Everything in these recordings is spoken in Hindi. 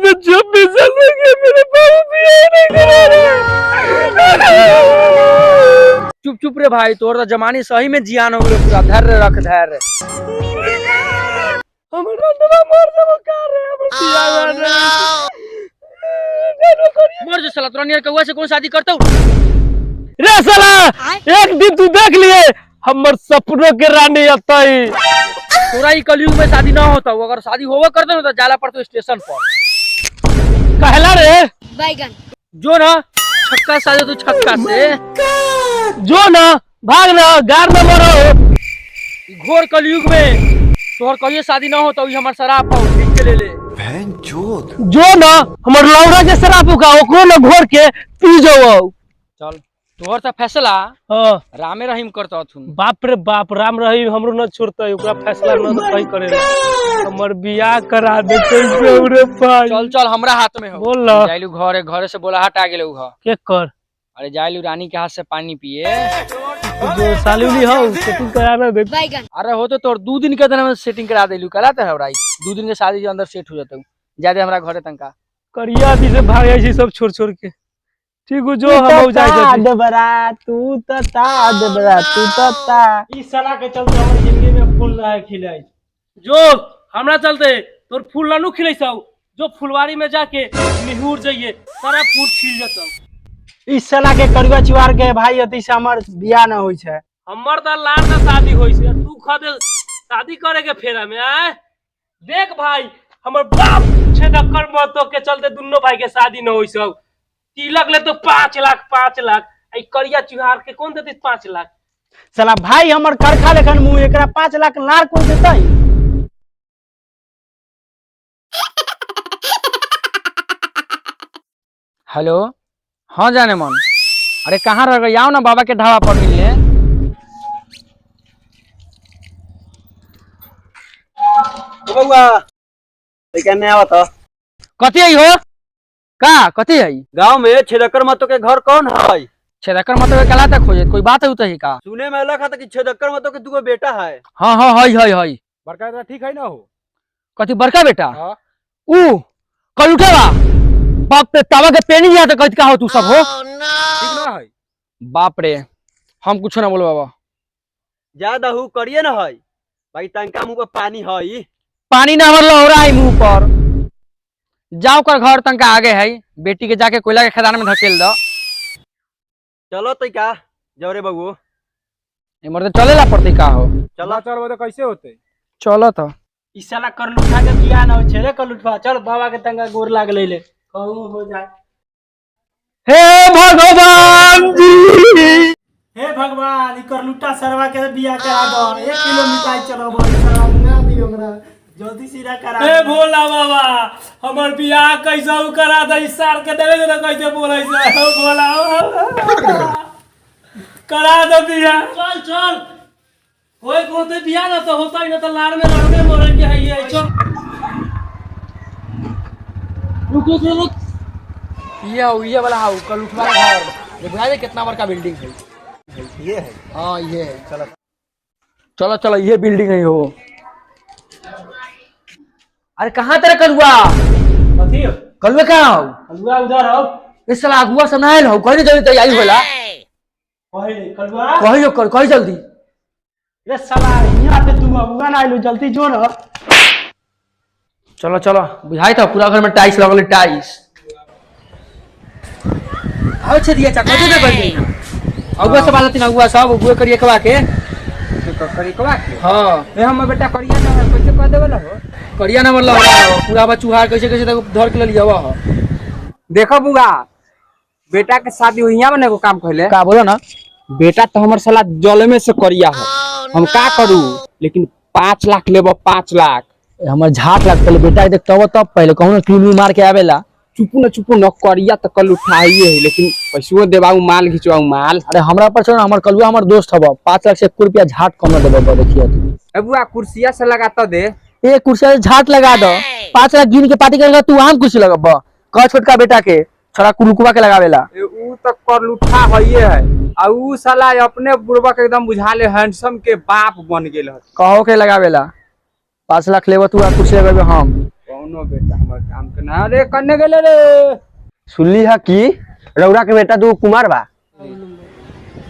में 26 साल हो गया, मेरे बाबू बियाह नहीं करा रहे। चुप चुप रे भाई, तोर तो जमानी सही में जियान हो गए पूरा। धैर्य रख, धैर्य। हमरा नवा मार देबो का रे, हमर बियाह मर जो साला, तोरा नियर कौआ से कौन शादी करतौ रे साला। एक दिन तू देख लिए हमर सपनों के रानी अतई। तोरा ई कलयुग में शादी ना होता, अगर शादी होवे करते तो जाला पड़तो स्टेशन पर। कहला रे बैगन जो ना छक्का साजे तू छक्का से, जो ना भाग ना, गार न मरो। घोर कलयुग में तोहर कहिए शादी ना होता, ई हमर शराब पाऊ पी के ले ले। जो ना हमर लौड़ा के शराब का ओकरो न घोर के पी जाओ। चल तोहर तो फैसला हां रामे रहीम करता थुन। बाप रे बाप, राम रहीम हमरो न छोड़तै, ओकरा फैसला न कहीं करे। हमर बियाह करा दे कैसे रे भाई। चल चल हमरा हाथ में हो। बोल ना। जाइलू घरे, घरे से बोला हटा गेलू ह। के कर अरे जाइलू रानी के हाथ से पानी पिए। जो सालूली हो सेटिंग करा ना दे। बैगन अरे हो तो तोर 2 दिन के दिन में सेटिंग करा देलू, कराते है राइट। 2 दिन के शादी के अंदर सेट हो जाता जादे हमरा घरे तंका। करिया अभी से भाग जाई छी सब छोड़ छोड़ के। ठीक हो जो हम हो जाए जल्दी। बरा तू तता दबरा तू तता। इस साला के चलते हमर जिंदगी में फूल ना खिलाई। जो हमरा चलते तोर फूल ना नु खिलैसौ, जो फुलवारी में जाके निहुर जाइए सारा फूल खिल जतौ। इस साला के कड़ुआ चुवार के भाई अति से हमर बियाह न होई छै। हमर त लार ना शादी होई छै, तू खदे शादी करे के फेरा में आए। देख भाई हमर बाप छे डक्कर मतो के चलते दुनो भाई के शादी न होई छै। तिलक ले तो 5 लाख 5 लाख, आई करिया चुहार के कौन देती 5 लाख। साला भाई हमर करखा लेखन मुंह, एकरा 5 लाख लार कोई देतै। हेलो हाँ जाने मन, अरे कहाँ रह गए, आओ ना बाबा के ढाबा पर मिलने। बउआ लेकिन नहीं आवत ह। कथी आई हो का, कथी आई? गांव में छेदक्कर मतों के घर कौन है? छेदक्कर मतलब के कला तक खोजे, कोई बात है उतही का? सुने में लगा था कि छेदक्कर मतों के 2 बेटा है। हाँ हाँ हई हई हई। बड़का बेटा ठीक है ना हो? कथी बड़का बेटा? हाँ। ऊ कल उठेगा बाप पे तावा के पेनी दिया तो कहती का हो तू सब हो। ठीक ना है? बाप रे हम कुछ ना बोलो बाबा। ज्यादा हु करिए ना है भाई, तंका मुंह पे पानी है। पानी ना मरलो हो रहा है मुंह पर। जाओ कर घर तंका आगे है, बेटी के जाके कोयला के खदान में धकेल दो। चलो तो क्या जौरे बबू, मर्द चले ला पड़ती का हो। चला चल तो कैसे होते। चलो तो इस साला कर लुठा के बियाह ना हो छे रे। कर लुठा चल बाबा के तंगा गोर लाग ले ले कहूं हो जाए। हे भगवान जी, हे भगवान, कर लुटा सरवा के बियाह करा दो। 1 किलो मिठाई चलो भाई, सरवा ना दियो हमरा जल्दी सीधा करा। हे भोला बाबा हमर बियाह कैसे करा दे, इस साल के देवे ना कैसे बोलै से। हो भोला करा दे बियाह। चल चल कोई होते बियाह ना तो होता ही ना, तो लार में लड़ने मरे के है ये। चल रुको रुक, ये वाला हाउ कल उठवा घर देखा दे कितना बड़का बिल्डिंग है। ये है? हाँ ये है। चलो चलो चलो ये बिल्डिंग है हो। अरे कहाँ तेरा कलुआ? कथी हो? कलुआ कहाँ हो? कलुआ उधर हो। इस साला अगुआ सब ना हो, कहीं जल्दी तैयारी होला। पहले कलुआ कहीं कर कहीं जल्दी। रे साला यहाँ पे तू अबुआ ना आइलो, जल्दी जो ना। चलो चलो बुझाई था पूरा घर में टाइल्स लगल, टाइल्स आओ छे दिया चक्कर ना कर गई। अगुआ सब आलती ना, अगुआ सब अगुआ करिए कवा के करिए कवा के। हां ए हम बेटा करिया ना कैसे कह देबला हो। करिया ना मतलब पूरा बा चुहार कैसे कैसे तक धर के लिया हुआ हो। देखो बुआ, बेटा के शादी हुईया बने को काम कहले का बोलो ना। बेटा तो हमर साला जल में से करिया है, हम का करू। लेकिन 5 लाख लेबो, 5 लाख हमर झाट लग पहले बेटा देख तब पहले कहूं ना क्लीन मार के आवेला। चुपू न करिया तो कल उठाइए है, लेकिन पैसो देबाऊ माल घिचवाऊ माल। अरे हमरा पर छोड़, हमर कलुआ हमर दोस्त हबो। 5 लाख से 1 रुपया झाट कम न देबो। देखिए तू ए बुआ कुर्सिया से लगाता दे, एक कुर्सी से झाट लगा दो। 5 लाख गिन के पार्टी करेगा तू, आम कुर्सी लगब कह छोटका बेटा के छोरा कुलकुआ के लगावेला। ऊ तो कर लुठा हइए है, आ ऊ साला अपने बुढ़वा के एकदम बुझाले हैंडसम के बाप बन गेल है। कहो के लगावेला। 5 लाख लेबो तू, कुर्सी लगेबे हम। कौनो बेटा हमर काम के ना रे करने गेले रे। सुनली है कि रौरा के बेटा दू कुमार बा।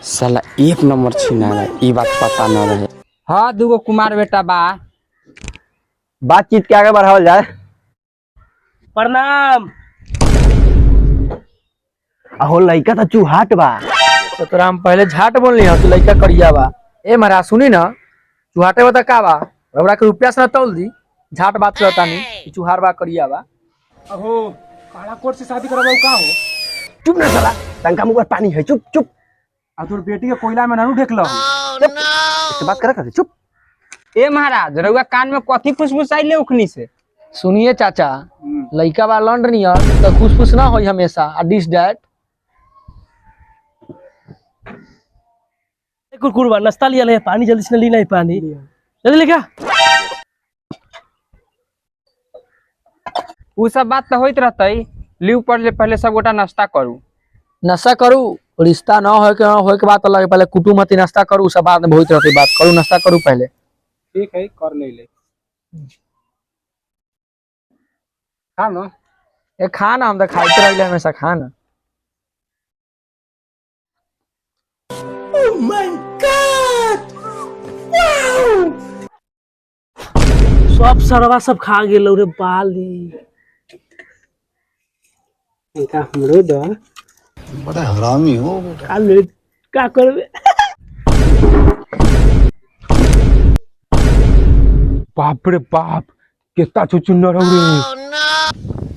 साला एक नंबर छीना रहा, ई बात पता न रहे। हाँ दूगो कुमार बेटा बा। बातचीत के आगे बढ़ावल जाए। प्रणाम। अहो लइका तो चूहाट बा। तो तोरा हम पहले झाट बोलनी है, तू लइका करिया बा। ए महाराज सुनी ना, चुहाटे बता का बा, रबड़ा के रुपया से न तौल दी, झाट बात करता नहीं, चुहार बा करिया बा। अहो काला कोट से शादी करवाऊ का हो? चुप ना साला, तंका मुंह पर पानी है, चुप चुप। आ तोर बेटी के कोयला में ननु ढेकला हो। इससे बात करा चुप। ए महाराज रउआ कान में कथी फुसफुसाइले उखनी से? सुनिए चाचा, लइका बा लंड नियर तो खुश ना होई हमेशा, आ डिस डैट। कुरकुरवा नाश्ता लिया ले, पानी जल्दी से ली नहीं, पानी जल्दी ले क्या। उ सब बात तो होइत रहतई, लीव पर ले पहले सब गोटा नाश्ता करू। नशा करू, रिश्ता ना होए के बात अलग, पहले कुटुमती नाश्ता करू, सब बाद में बहुत रहती बात करू, नाश्ता करू पहले। ठीक है कर ले। खा ना, ये खाना हम तो खाते रहिले हमेशा, खाना। सब सरवा सब खा गेलो रे बाली। इनका हमरो दो। बड़ा हरामी हो बेटा। काले का करबे। बाप रे बाप, कितना चुचुन्नर हो रे।